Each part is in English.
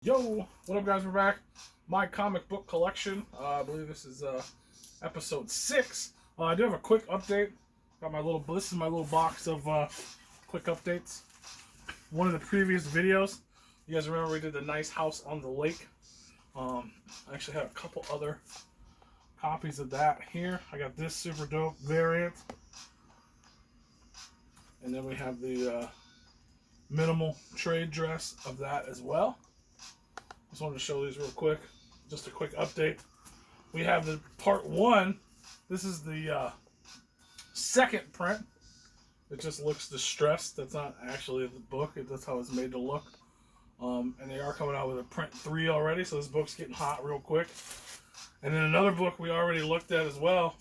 Yo, what up guys, we're back. My comic book collection. I believe this is episode 6. I do have a quick update. Got this is my little box of quick updates. One of the previous videos, you guys remember we did the nice house on the lake. I actually have a couple other copies of that here. I got this super dope variant. And then we have the minimal trade dress of that as well. Just wanted to show these real quick. Just a quick update. We have the part 1. This is the second print. It just looks distressed. That's not actually the book. That's how it's made to look. And they are coming out with a print 3 already, so this book's getting hot real quick. And then another book we already looked at as well,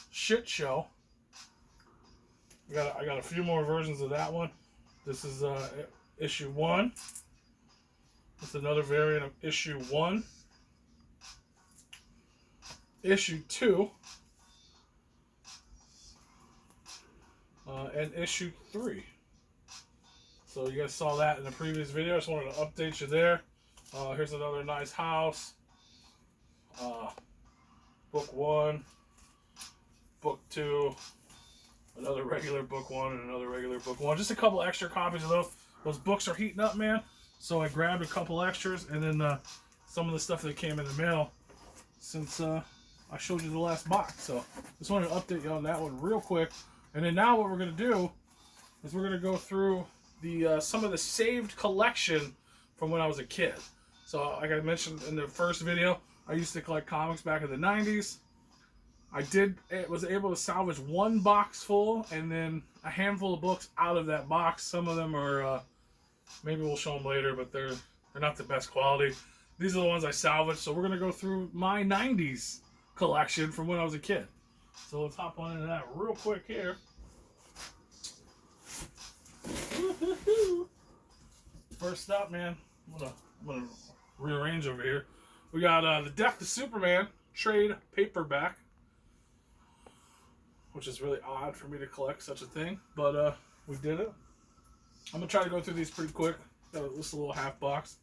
Shit Show. I got a few more versions of that one. This is issue 1. It's another variant of issue 1. Issue 2. And issue 3. So you guys saw that in the previous video. I just wanted to update you there. Here's another nice house. Book 1. Book 2. Another regular book 1 and another regular book 1. Just a couple extra copies of those. Those books are heating up, man. So I grabbed a couple extras, and then some of the stuff that came in the mail since I showed you the last box. So just wanted to update you on that one real quick. And then now what we're going to do is we're going to go through the some of the saved collection from when I was a kid. So like I mentioned in the first video, I used to collect comics back in the 90s. I was able to salvage one box full and then a handful of books out of that box. Some of them are... maybe we'll show them later, but they're not the best quality. These are the ones I salvaged, so we're going to go through my 90s collection from when I was a kid. So let's hop on into that real quick here. First up, man, I'm gonna rearrange over here. We got the Death of Superman trade paperback, which is really odd for me to collect such a thing, but we did it. I'm going to try to go through these pretty quick. Got just a little half box.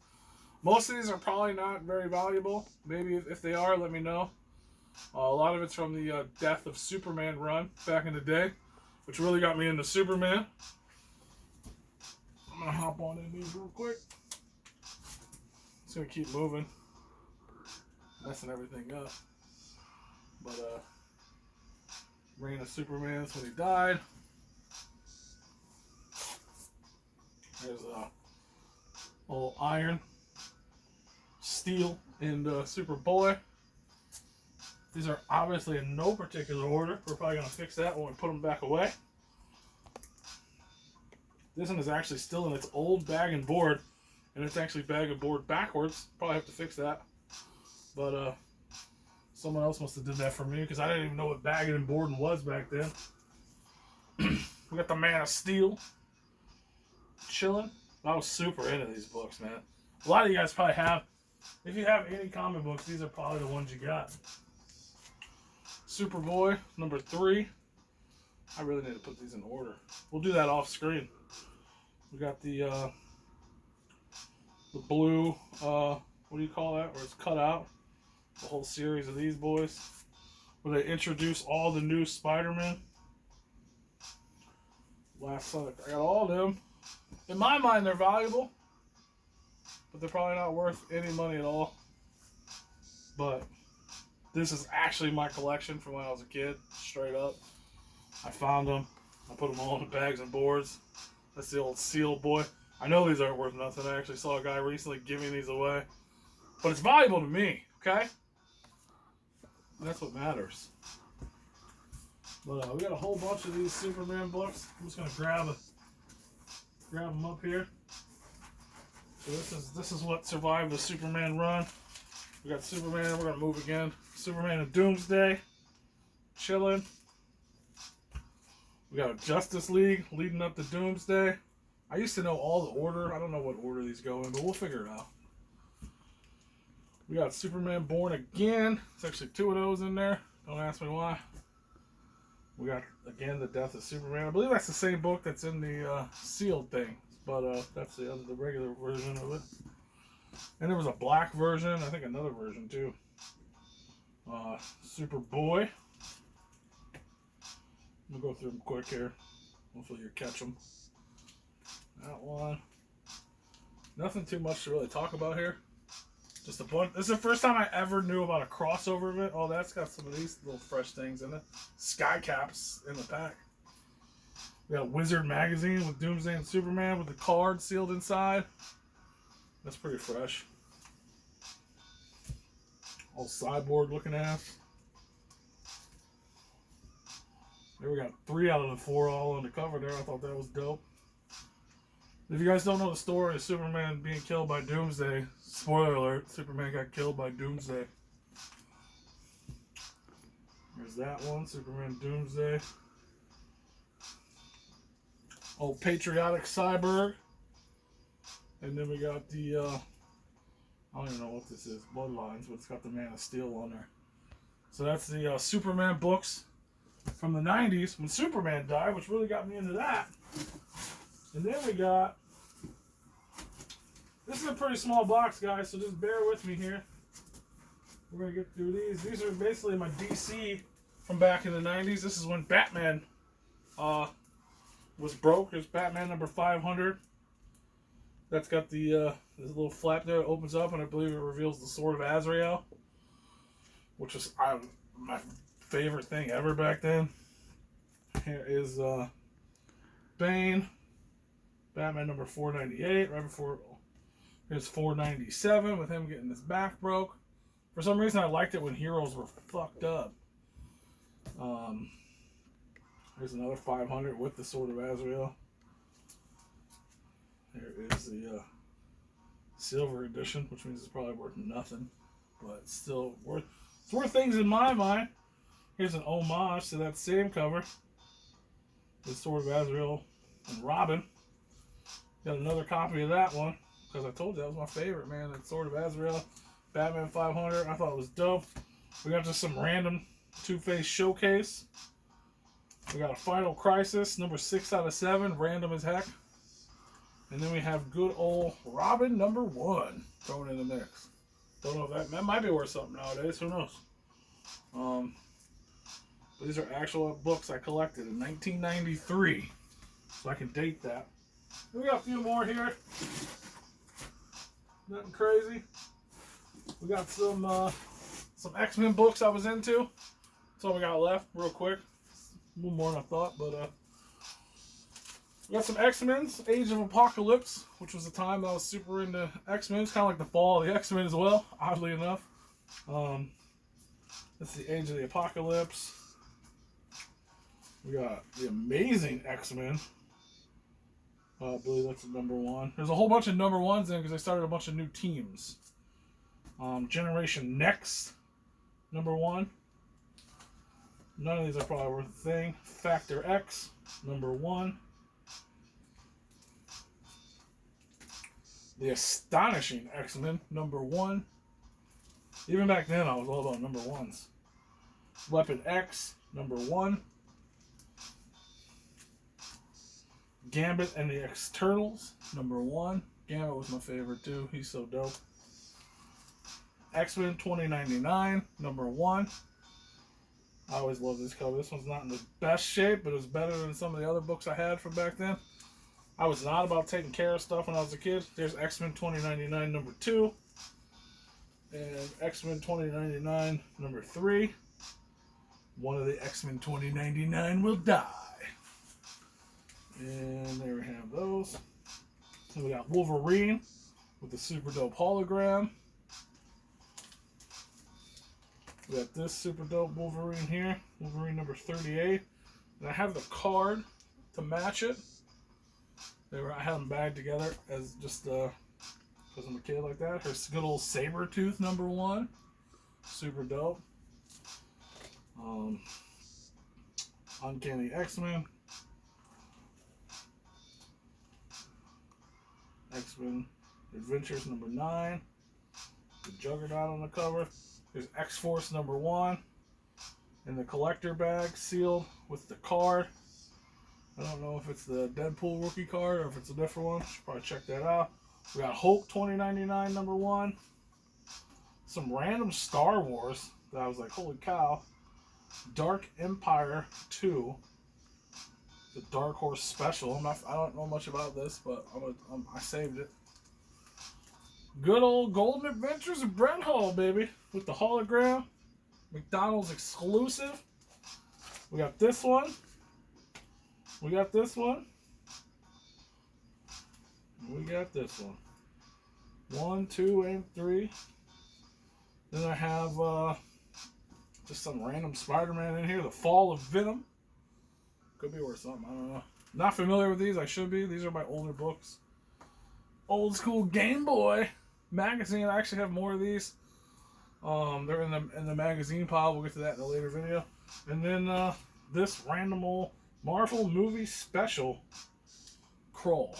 Most of these are probably not very valuable. Maybe if they are, let me know. A lot of it's from the Death of Superman run back in the day, which really got me into Superman. I'm going to hop on in these real quick. Just going to keep moving. Messing everything up. But, reign of Superman's when he died. There's a little Iron, Steel, and Superboy. These are obviously in no particular order. We're probably going to fix that when we put them back away. This one is actually still in its old bag and board, and it's actually bag and board backwards. Probably have to fix that. But someone else must have did that for me because I didn't even know what bagging and boarding was back then. We got the Man of Steel. Chilling. I was super into these books, man. A lot of you guys probably have. If you have any comic books, these are probably the ones you got. Superboy, number 3. I really need to put these in order. We'll do that off screen. We got the blue, what do you call that? Where it's cut out. The whole series of these boys. Where they introduce all the new Spider-Man. Last Sonic. I got all of them. In my mind, they're valuable, but they're probably not worth any money at all. But this is actually my collection from when I was a kid, straight up. I found them. I put them all in the bags and boards. That's the old Seal boy. I know these aren't worth nothing. I actually saw a guy recently giving these away. But it's valuable to me, okay? That's what matters. But we got a whole bunch of these Superman books. I'm just going to grab them up here. So this is what survived the Superman run. We got Superman. We're gonna move again. Superman and Doomsday, chilling. We got a Justice League leading up to Doomsday. I used to know all the order. I don't know what order these go in, but we'll figure it out. We got Superman Born Again. There's actually 2 of those in there. Don't ask me why. We got, again, the Death of Superman. I believe that's the same book that's in the sealed thing. But that's the regular version of it. And there was a black version, I think another version too. Superboy. I'm gonna go through them quick here. Hopefully you catch them. That one. Nothing too much to really talk about here. Just a bunch. This is the first time I ever knew about a crossover of it. Oh, that's got some of these little fresh things in it. Sky caps in the pack. We got Wizard magazine with Doomsday and Superman with the card sealed inside. That's pretty fresh. All Cyborg looking ass. There we got 3 out of the 4 all on the cover there. I thought that was dope. If you guys don't know the story of Superman being killed by Doomsday, spoiler alert, Superman got killed by Doomsday. There's that one, Superman Doomsday. Old patriotic Cyborg. And then we got the, I don't even know what this is, Bloodlines, but it's got the Man of Steel on there. So that's the Superman books from the 90s when Superman died, which really got me into that. And then we got, this is a pretty small box, guys, so just bear with me here. We're going to get through these. These are basically my DC from back in the 90s. This is when Batman was broke. There's Batman number 500. That's got the this little flap there that opens up, and I believe it reveals the Sword of Azrael, which was my favorite thing ever back then. Here is Bane, Batman number 498, right before. Here's 497 with him getting his back broke. For some reason, I liked it when heroes were fucked up. Here's another 500 with the Sword of Azrael. Here is the silver edition, which means it's probably worth nothing, but it's still worth. It's worth things in my mind. Here's an homage to that same cover. The Sword of Azrael and Robin. Got another copy of that one. Because I told you that was my favorite, man. That Sword of Azrael, Batman 500. I thought it was dope. We got just some random Two-Face showcase. We got a Final Crisis, number 6 out of 7, random as heck. And then we have good old Robin number 1 thrown in the mix. Don't know if that might be worth something nowadays. Who knows? But these are actual books I collected in 1993, so I can date that. We got a few more here. Nothing crazy. We got some XMen books I was into. That's all we got left, real quick. A little more than I thought, but we got some X-Men's Age of Apocalypse, which was the time I was super into X-Men. It's kind of like the fall of the X-Men as well, oddly enough. That's the Age of the Apocalypse. We got the Amazing X-Men. I believe that's number 1. There's a whole bunch of number 1s in because they started a bunch of new teams. Generation Next, number 1. None of these are probably worth a thing. Factor X, number 1. The Astonishing X-Men, number 1. Even back then, I was all about number 1s. Weapon X, number 1. Gambit and the Externals, number 1. Gambit was my favorite too. He's so dope. X-Men 2099, number 1. I always love this cover. This one's not in the best shape, but it's better than some of the other books I had from back then. I was not about taking care of stuff when I was a kid. There's X-Men 2099, number 2. And X-Men 2099, number 3. One of the X-Men 2099 will die. And there we have those. And we got Wolverine with the super dope hologram. We got this super dope Wolverine here. Wolverine number 38. And I have the card to match it. I had them bagged together as just because I'm a kid like that. Here's good old Sabretooth number 1. Super dope. Uncanny X-Men. X-Men Adventures number 9. The Juggernaut on the cover. There's X-Force number 1. In the collector bag, sealed with the card. I don't know if it's the Deadpool rookie card or if it's a different one. Should probably check that out. We got Hulk 2099 #1. Some random Star Wars that I was like, holy cow. Dark Empire 2. The Dark Horse Special. I don't know much about this, but I saved it. Good old Golden Adventures of Brett Hall, baby. With the hologram. McDonald's exclusive. We got this one. We got this one. We got this one. 1, 2, and 3. Then I have just some random Spider-Man in here. The Fall of Venom. Could be worth something. I don't know. Not familiar with these. I should be. These are my older books. Old school Game Boy magazine. I actually have more of these. They're in the magazine pile. We'll get to that in a later video. And then this random old Marvel movie special Kroll.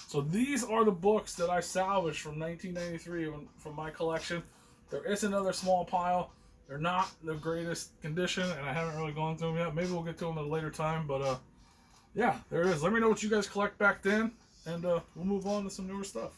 So these are the books that I salvaged from 1993 from my collection. There is another small pile. They're not the greatest condition, and I haven't really gone through them yet. Maybe we'll get to them at a later time, but yeah, there it is. Let me know what you guys collect back then, and we'll move on to some newer stuff.